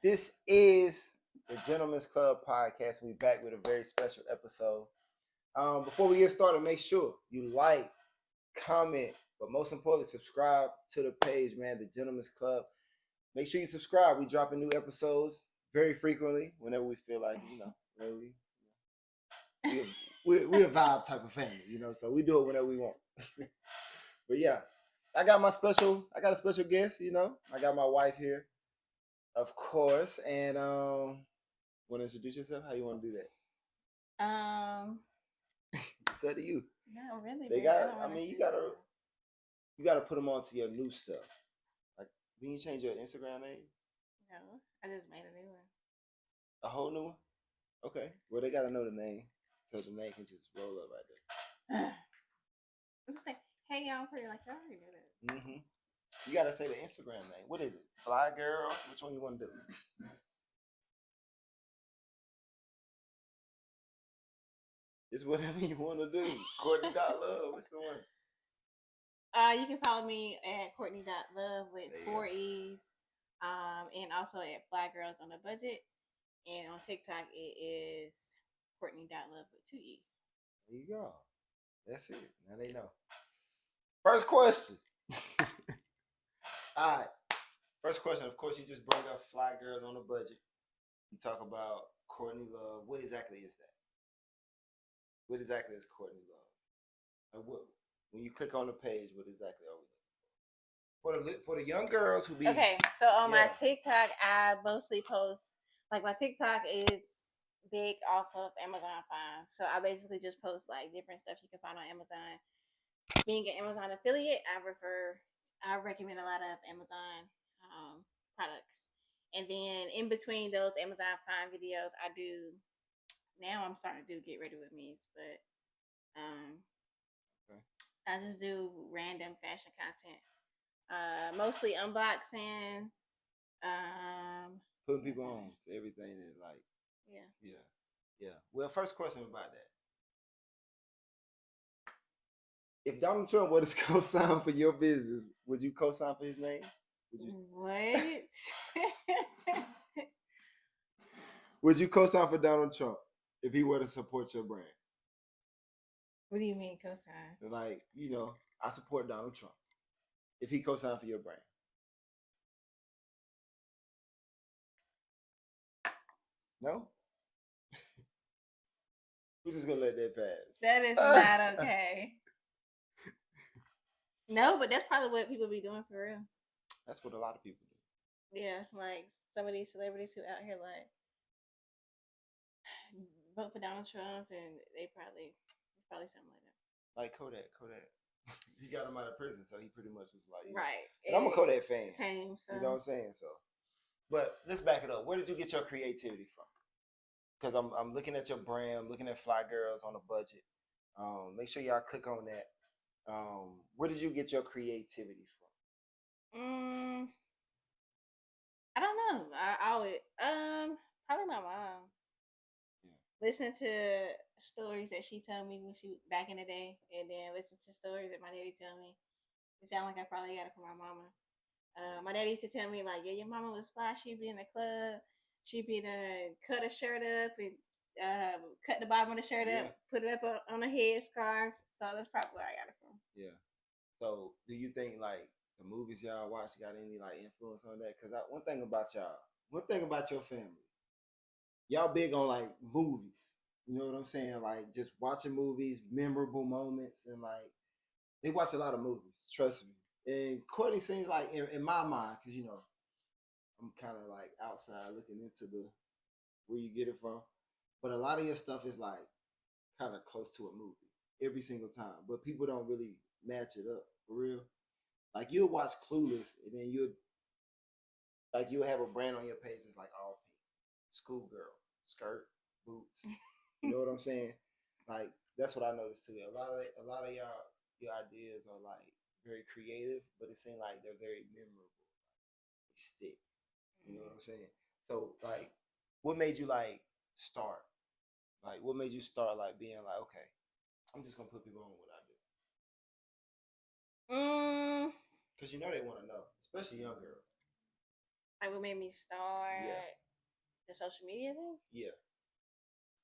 This is the Gentlemen's Club podcast. We back with a very special episode. Before we get started, make sure you like, comment, but most importantly, subscribe to the page, man. The Gentlemen's Club. Make sure you subscribe. We dropping new episodes very frequently whenever we feel like, whenever we're a vibe type of family, so we do it whenever we want. But yeah, I got a special guest, I got my wife here, of course, and want to introduce yourself? How you want to do that? It's up to you. No, really. They got. I mean, you gotta put them onto your new stuff. Like, didn't you change your Instagram name? No, I just made a new one. A whole new one? Okay. Well, they gotta know the name, so the name can just roll up right there. I'm just like, hey, y'all, pretty like y'all already know that. Mm-hmm. You gotta say the Instagram name. What is it? Fly Girl? Which one you want to do? It's whatever you want to do. Courtney.love. What's the one? You can follow me at Courtney.love with 4 E's. And also at Fly Girls on a Budget. And on TikTok it is Courtney.love with 2 E's. There you go. That's it. Now they know. First question. All right. First question. Of course, you just brought up Fly Girls on a Budget. You talk about Courtney Love. What exactly is that? What exactly is Courtney Love? When you click on the page, what exactly are we looking for? For the young girls who be so on my TikTok, I mostly post, like, my TikTok is big off of Amazon finds. So I basically just post like different stuff you can find on Amazon. Being an Amazon affiliate, I recommend a lot of Amazon products. And then in between those Amazon find videos, now I'm starting to do Get Ready With Me's, but okay. I just do random fashion content. Mostly unboxing. Putting people on to everything that, like, yeah. Well, first question about that. If Donald Trump were to co-sign for your business, would you co-sign for his name? Would you? What? Would you co-sign for Donald Trump if he were to support your brand? What do you mean co-sign? Like, I support Donald Trump. If he co-signed for your brand. No? We're just going to let that pass. That is not okay. No, but that's probably what people be doing for real. That's what a lot of people do. Yeah, like some of these celebrities who out here like vote for Donald Trump, and they probably something like that. Like Kodak. He got him out of prison, so he pretty much was like, right. And I'm a Kodak fan. Same. So. You know what I'm saying? So, but let's back it up. Where did you get your creativity from? Because I'm looking at your brand, I'm looking at Fly Girls on a Budget. Make sure y'all click on that. Where did you get your creativity from? I don't know. I always probably my mom. Listen to stories that she told me when she back in the day, and then listen to stories that my daddy tell me. It sound like I probably got it from my mama. My daddy used to tell me like, yeah, your mama was fly. She'd be in the club. She'd be to cut a shirt up and cut the bottom of the shirt up, put it up on a headscarf. So that's probably where I got it from. Yeah. So do you think like the movies y'all watch got any like influence on that? Because one thing about your family, y'all big on like movies. You know what I'm saying? Like just watching movies, memorable moments, and like they watch a lot of movies. Trust me. And Courtney seems like in my mind, because I'm kind of like outside looking into where you get it from, but a lot of your stuff is like kind of close to a movie every single time. But people don't really match it up for real. Like you'll watch Clueless, and then you'll have a brand on your page that's like all pink, schoolgirl, skirt, boots. You know what I'm saying? Like that's what I noticed too. A lot of your ideas are like very creative, but it seems like they're very memorable. They stick. You know what I'm saying? So like, what made you like start? Like, what made you start like being like, okay, I'm just gonna put people on what I do? Because they want to know, especially young girls. Like what made me start Yeah. the social media thing? Yeah.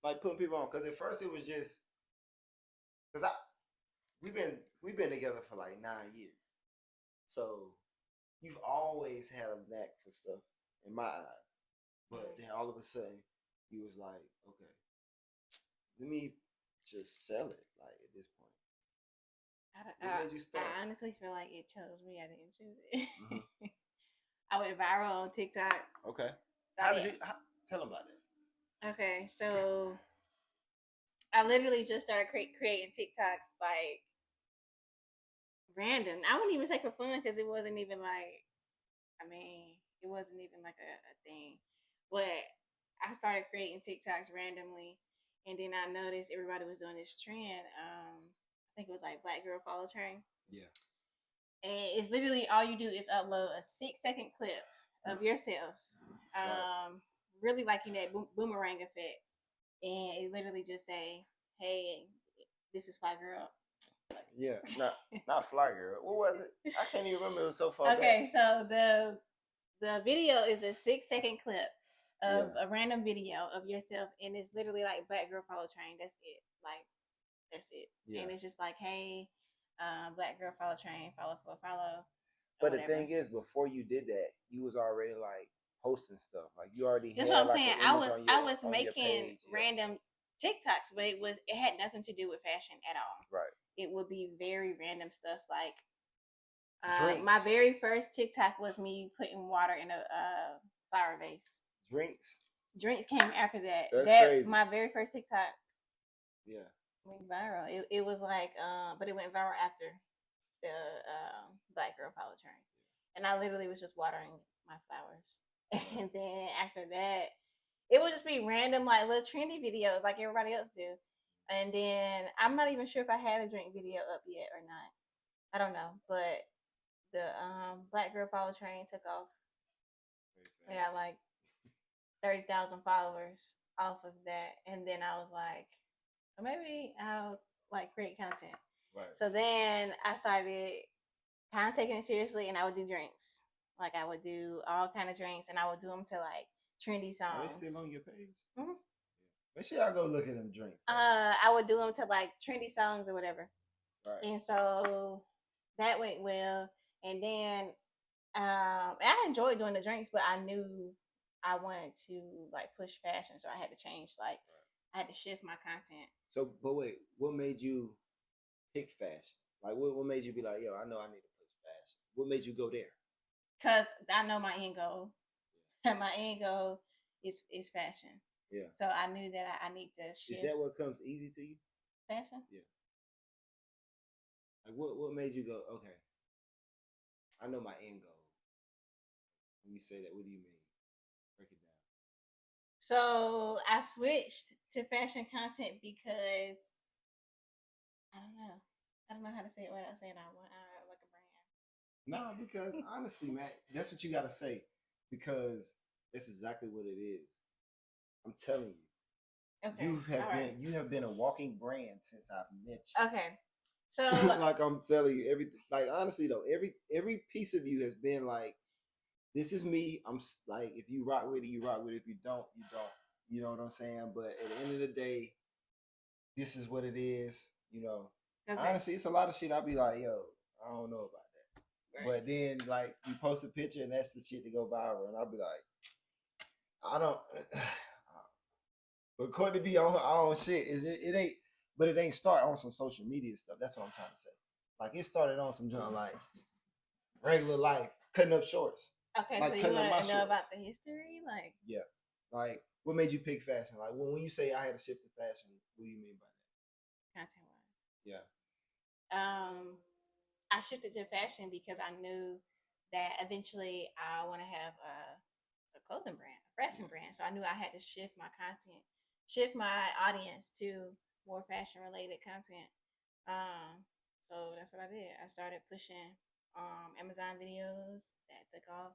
Like putting people on. Because at first it was just because we've been together for like 9 years. So you've always had a knack for stuff in my eyes. But then all of a sudden you was like, okay, let me just sell it. Like at this point, what made you start? I honestly feel like it chose me. I didn't choose it. Mm-hmm. I went viral on TikTok. Okay. So how did you tell them about it? Okay, so I literally just started creating TikToks like random. I wouldn't even say for fun because it wasn't even like, I mean, it wasn't even like a thing. But I started creating TikToks randomly, and then I noticed everybody was doing this trend. I think it was like Black Girl Follow Train. Yeah. And it's literally all you do is upload a 6-second clip of yourself, right. Really liking that boomerang effect, and it literally just say, "Hey, this is Fly Girl." Yeah, not Fly Girl. What was it? I can't even remember. It was so far back. Okay, so the video is a 6-second clip of a random video of yourself, and it's literally like Black Girl Follow Train. That's it. Like that's it. Yeah. And it's just like, hey, Black Girl Follow Train, follow for follow. But the thing is, before you did that, you was already like posting stuff. Like you already. That's had, what I'm like, saying. I was making random TikToks, but it had nothing to do with fashion at all. Right. It would be very random stuff like. My very first TikTok was me putting water in a flower vase. Drinks came after that. That's crazy. My very first TikTok. Yeah. Went viral. It was like, but it went viral after the Black Girl Follow Train, and I literally was just watering my flowers. And then after that, it would just be random like little trendy videos like everybody else do. And then I'm not even sure if I had a drink video up yet or not. I don't know, but the Black Girl Follow Train took off. I got like 30,000 followers off of that, and then I was like, well, maybe I'll like create content. Right. So then I started kind of taking it seriously, and I would do drinks. Like I would do all kind of drinks, and I would do them to like trendy songs. Are they still on your page? Mm-hmm. Make sure y'all go look at them drinks. I would do them to like trendy songs or whatever. Right. And so that went well, and then I enjoyed doing the drinks, but I knew I wanted to like push fashion, so I had to change. Like I had to shift my content. So, but wait, what made you pick fashion? Like, what made you be like, yo, I know I need to push fashion? What made you go there? Because I know my end goal. And my end goal is fashion. Yeah. So I knew that I need to shift. Is that what comes easy to you? Fashion? Yeah. Like, what made you go, okay, I know my end goal. When you say that, what do you mean? Break it down. So I switched to fashion content because I don't know how to say it without saying I want like a brand. No, because honestly, man, that's what you gotta say. Because that's exactly what it is. I'm telling you. Okay. You have been a walking brand since I've met you. Okay. So like I'm telling you, everything, like honestly though, every piece of you has been like, this is me. I'm like, if you rock with it, you rock with it. If you don't, you don't. You know what I'm saying? But at the end of the day, this is what it is. You know, okay. Honestly, it's a lot of shit. I'll be like, yo, I don't know about that. Right. But then, like, you post a picture and that's the shit to go viral, and I'll be like, I don't. But Courtney be on her own shit. It ain't. But it ain't start on some social media stuff. That's what I'm trying to say. Like it started on some junk like regular life, cutting up shorts. Okay, like, so you want to know about the history, like? Yeah, like what made you pick fashion? Like when you say I had to shift to fashion, what do you mean by that? Content wise. Yeah. I shifted to fashion because I knew that eventually I want to have a clothing brand, a fashion brand. So I knew I had to shift my content, shift my audience to more fashion related content. So that's what I did. I started pushing Amazon videos that took off.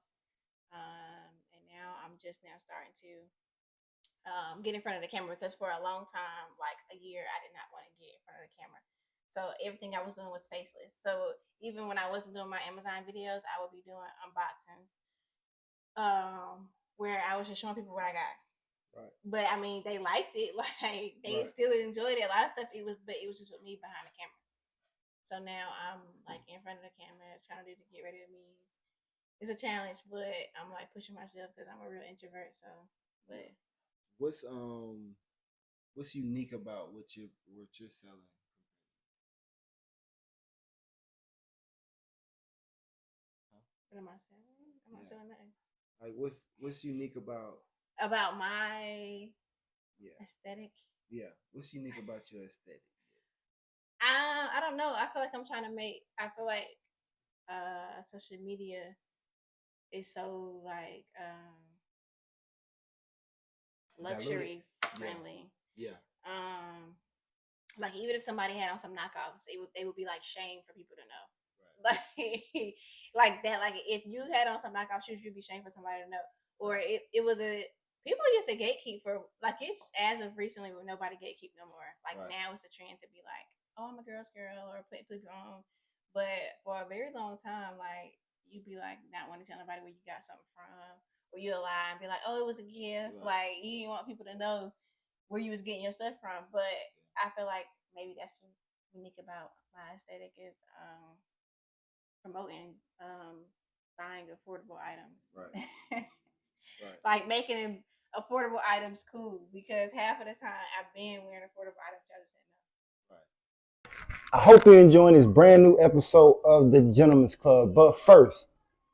And now I'm just now starting to get in front of the camera because for a long time, like a year, I did not want to get in front of the camera. So everything I was doing was faceless. So even when I wasn't doing my Amazon videos, I would be doing unboxings where I was just showing people what I got. Right. But I mean, they liked it. Like they Right. still enjoyed it. A lot of stuff. But it was just with me behind the camera. So now I'm like in front of the camera, trying to get ready to meet. It's a challenge, but I'm like pushing myself because I'm a real introvert. So, but what's unique about what you're selling? Huh? what am I selling? I'm not Yeah. selling nothing. Like what's unique About my yeah aesthetic. yeah what's unique about your aesthetic? I don't know. I feel like I'm trying to make. I feel like social media is so like Diluted. luxury Yeah. friendly. Yeah. Um, like even if somebody had on some knockoffs, they would be like shame for people to know. Right. Like that. Like if you had on some knockoff shoes, you'd be shame for somebody to know. Or it was a people used to gatekeep for like it's as of recently where nobody gatekeep no more. Like Right. now it's a trend to be like, oh, I'm a girl's girl or put your own. But for a very long time, like you'd be like not want to tell nobody where you got something from, or you'll lie and be like, oh, it was a gift. Right. Like you didn't want people to know where you was getting your stuff from. But I feel like maybe that's unique about my aesthetic is promoting buying affordable items. Right. Right. Like making affordable items cool because half of the time I've been wearing affordable items. I just said no. Right. I hope you're enjoying this brand new episode of the Gentleman's Club. But first,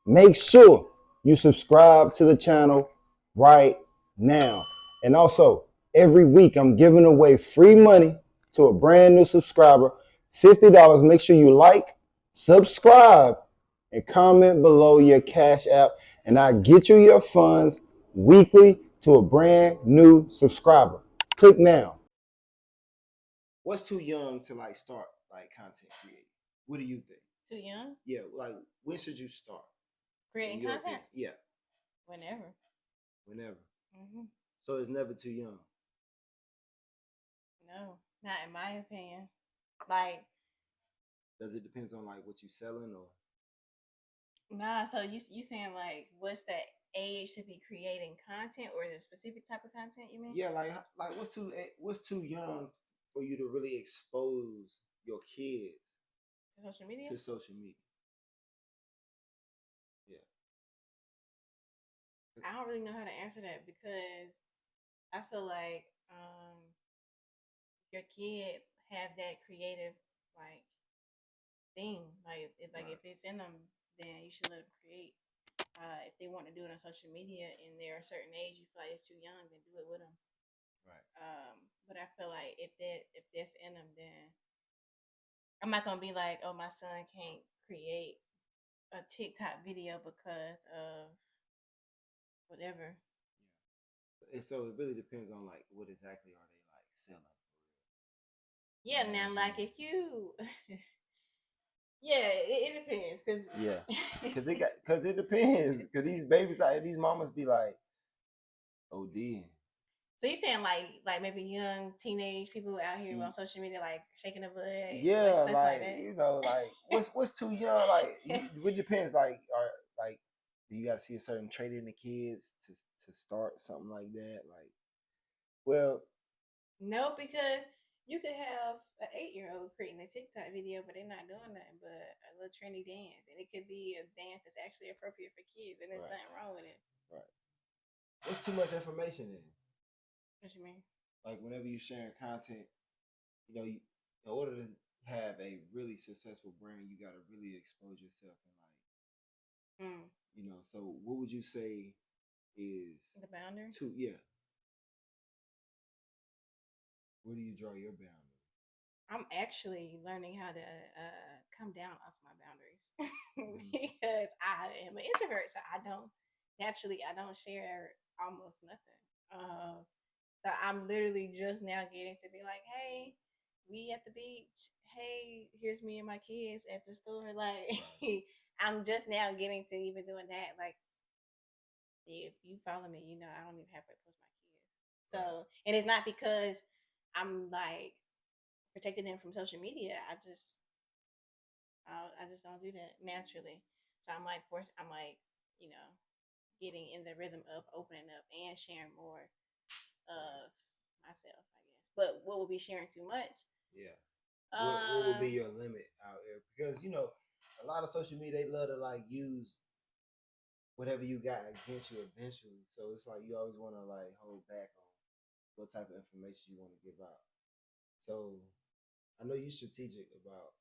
make sure you subscribe to the channel right now. And also, every week I'm giving away free money to a brand new subscriber, $50. Make sure you like, subscribe, and comment below your Cash App, and I get you your funds weekly to a brand new subscriber. Click now. What's too young to like start like content creating? What do you think? Too young? Yeah, like when should you start creating content? Yeah, whenever. Whenever. Mm-hmm. So it's never too young. No, not in my opinion. Like, does it depend on like what you selling or? Nah. So you saying like what's the age to be creating content or the specific type of content you mean? Yeah, like what's too young for you to really expose your kids to social media? To social media. Yeah. I don't really know how to answer that because I feel like your kid have that creative like thing. Like if it's in them, then you should let them create. If they want to do it on social media and they're a certain age, you feel like it's too young, then do it with them. Right. But I feel like if that's in them, then I'm not gonna be like, oh, my son can't create a TikTok video because of whatever. Yeah. And so it really depends on like what exactly are they like selling. Yeah, now like if you yeah, it depends because yeah, because it depends because these babies out these mamas be like OD. So you saying like maybe young teenage people out here on social media like shaking the butt, yeah, stuff like that. you know, like what's too young? Like it depends. Like like do you got to see a certain trait in the kids to start something like that? Like, well, no, because you could have an 8-year-old creating a TikTok video, but they're not doing nothing but a little trendy dance, and it could be a dance that's actually appropriate for kids, and there's nothing wrong with it. Right. What's too much information in? What you mean? Like whenever you're sharing content, you know, in order to have a really successful brand, you got to really expose yourself and like, you know. So what would you say is the boundary? Yeah. Where do you draw your boundary? I'm actually learning how to come down off my boundaries because I am an introvert, so I don't share almost nothing. So I'm literally just now getting to be like, hey, we at the beach. Hey, here's me and my kids at the store. Like, I'm just now getting to even doing that. Like, if you follow me, you know I don't even have to post my kids. So, and it's not because I'm like protecting them from social media. I just don't do that naturally. So I'm like forced. I'm like, you know, getting in the rhythm of opening up and sharing more of myself, I guess. But what would be sharing too much? Yeah. What would be your limit out there? Because a lot of social media, they love to like use whatever you got against you eventually. So it's like you always want to like hold back on what type of information you want to give out. So I know you're strategic about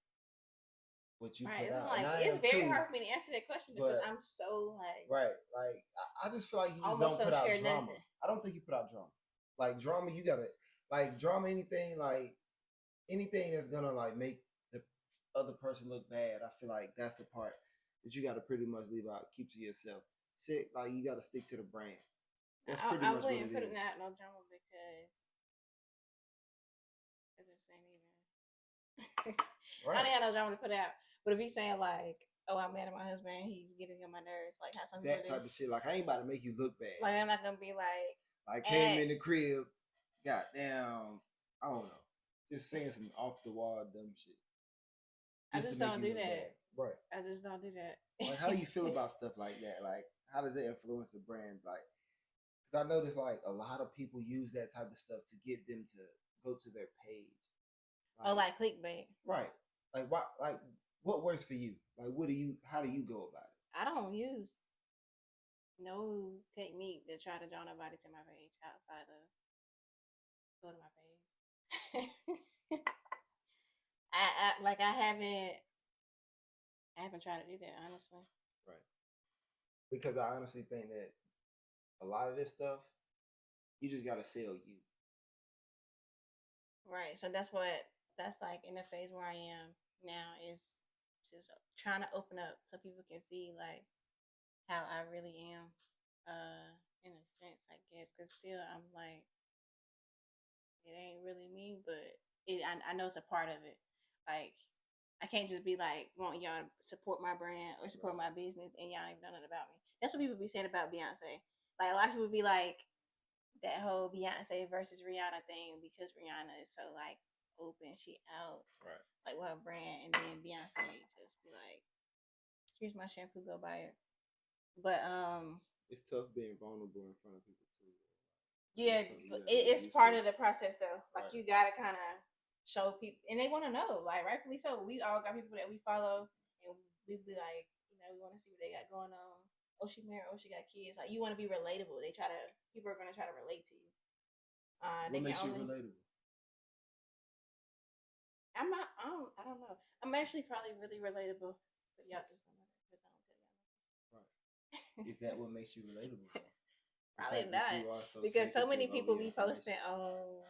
what you right. put It's out, and like I it's am very too. hard for me to answer that question because But I'm so like right, like I just feel like you just almost don't so put out share drama. nothing. I don't think you put out drama. Like drama, you gotta like drama anything like anything that's gonna like make the other person look bad. I feel like that's the part that you gotta pretty much leave out, keep to yourself. Like you gotta stick to the brand. That's pretty I much what wouldn't it put it is. out no drama because it's ain't even. I Right. don't have no drama to put out. But if you saying like, oh, I'm mad at my husband, he's getting on my nerves, like how some people That do. type of shit. Like I ain't about to make you look bad. Like I'm not gonna be like, I came in the crib, goddamn, I don't know, just saying some off the wall dumb shit, I just to just make don't you do look bad. that. Right. I just don't do that. Like, how do you feel about stuff like that? Like, how does it influence the brand? Like, because I notice like a lot of people use that type of stuff to get them to go to their page. Like clickbait. Right. Like, what? Like, what works for you? Like, what do you? How do you go about it? I don't use no technique to try to draw nobody to my page outside of go to my page. I haven't tried to do that honestly. Right. Because I honestly think that a lot of this stuff, you just gotta sell you. Right. So that's like in the phase where I am now is just trying to open up so people can see like how I really am, in a sense, I guess. Cause still I'm like, it ain't really me, but I know it's a part of it. Like I can't just be like wanting y'all to support my brand or support my business and y'all ain't know nothing about me. That's what people be saying about Beyonce. Like a lot of people be like that whole Beyonce versus Rihanna thing because Rihanna is so like open, she out Right. like with her brand, and then Beyonce just be like, "Here's my shampoo, go buy it." But it's tough being vulnerable in front of people too. yeah, it's part of the process though. Like right. you gotta kind of show people, and they want to know, like rightfully so. We all got people that we follow, and we be like, we want to see what they got going on. Oh, she married. Oh, she got kids. Like you want to be relatable. People are gonna try to relate to you. What makes you relatable? I'm not. I don't know. I'm actually probably really relatable, but y'all just don't know that because I don't tell y'all. Right. Is that what makes you relatable? Probably not. Because so many people be posting on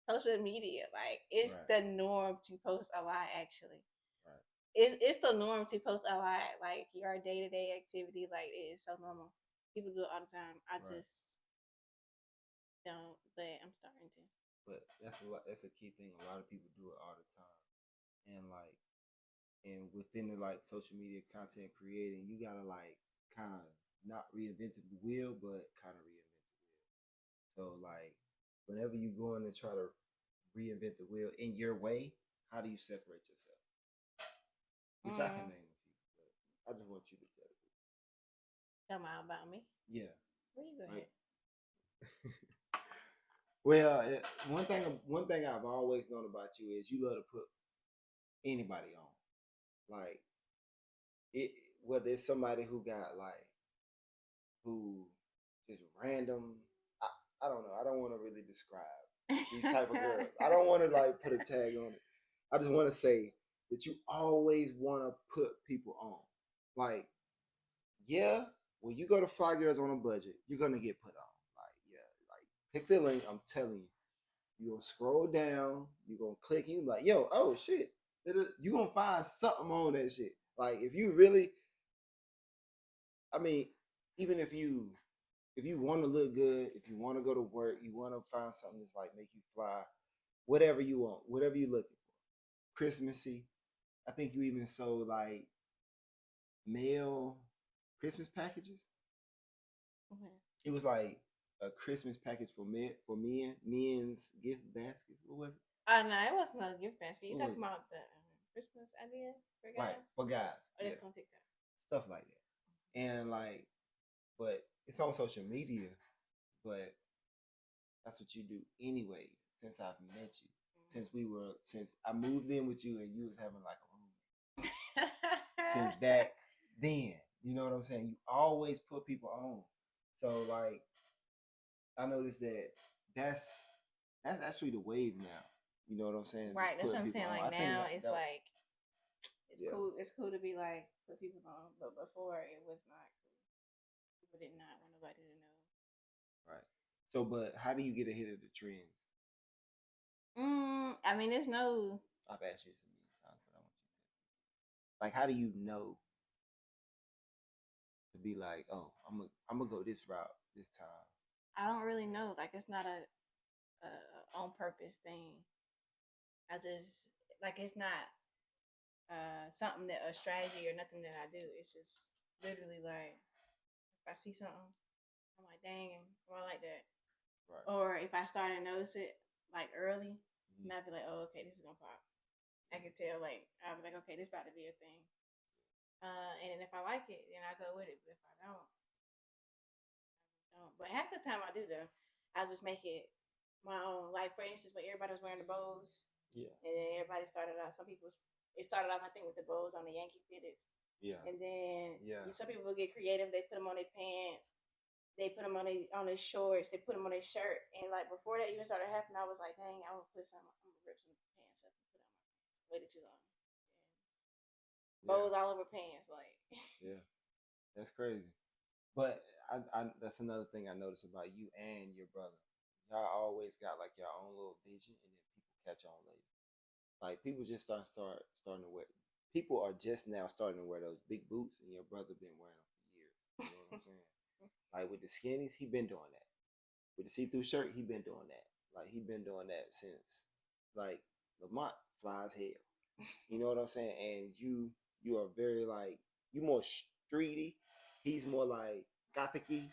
social media. Like it's the norm to post a lot. Actually, right. It's the norm to post a lot. Like your day to day activity. Like it is so normal. People do it all the time. I just don't. But I'm starting to. But that's a key thing. A lot of people do it all the time, and within the like social media content creating, you gotta like kind of not reinvent the wheel, but kind of reinvent the wheel. So like whenever you go in and try to reinvent the wheel in your way, how do you separate yourself? Which I can name a few, but I just want you to tell me. Tell me about me. Yeah. Where you going? Well, one thing I've always known about you is you love to put anybody on, like it, whether it's somebody who got like who just random. I don't know. I don't want to really describe these type of girls. I don't want to like put a tag on it. I just want to say that you always want to put people on. Like, yeah, when you go to fly girls on a budget, you're gonna get put on. Like, yeah, like pick the link. I'm telling you. You're gonna scroll down, you're gonna click, and you're like, yo, oh shit. You're gonna find something on that shit. Like if you really, I mean, even if you want to look good, if you want to go to work, you want to find something that's like make you fly, whatever you want, whatever you're looking for. Christmassy. I think you even sold like mail Christmas packages. Mm-hmm. It was like a Christmas package for men's gift baskets. What was it? Oh no, it wasn't a gift basket. You talking about the Christmas ideas for guys? Right, for guys. Or that's on TikTok. Stuff like that. And like but it's on social media. But that's what you do anyways. Since I've met you, since I moved in with you, and you was having like a roommate since back then. You know what I'm saying? You always put people on. So like I noticed that that's that's actually the wave now. You know what I'm saying? Right, Just that's what putting I'm people saying. on. Like I think now, that, it's that like it's yeah, cool. It's cool to be like put people on, but before it was not cool. People did not want nobody to know. right. So, but how do you get ahead of the trends? I mean, there's no. I've asked you this a million times, but I want you to like, how do you know to be like, oh, I'm gonna go this route this time? I don't really know. Like it's not a on purpose thing. I just like it's not something that a strategy or nothing that I do. It's just literally like if I see something, I'm like, dang, I like that. Right. Or if I start to notice it like early, Mm-hmm. and I'd be like, oh, okay, this is gonna pop. I can tell, like, I'll be like, okay, this about to be a thing. And then if I like it, then I go with it. But if I don't, I don't. But half the time I do though. I'll just make it my own. Like for instance, when everybody was wearing the bows, Yeah. and then everybody started out. Some people it started off, I think, with the bows on the Yankee fitteds. Yeah. And then Yeah. some people get creative. They put them on their pants. They put them on their shorts. They put them on their shirt. And like before that even started happening, I was like, dang, I'm gonna put some. I'm gonna rip some pants up and put on my pants. Waited too long. Bows all over pants, like. Yeah, that's crazy. But that's another thing I noticed about you and your brother. Y'all always got like your own little vision, and then people catch on later. Like people just starting to wear. People are just now starting to wear those big boots, and your brother been wearing them for years. You know what I'm saying? Like with the skinnies, he been doing that. With the see-through shirt, he been doing that. Like he been doing that since like Lamont flies hell. You know what I'm saying? And you are very like you more streety. He's more like gothicy,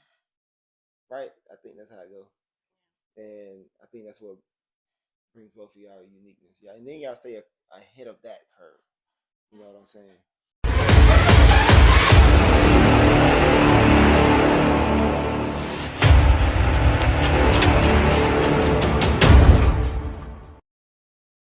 right? I think that's how it go. And I think that's what brings both of y'all uniqueness. Yeah, and then y'all stay ahead of that curve. You know what I'm saying?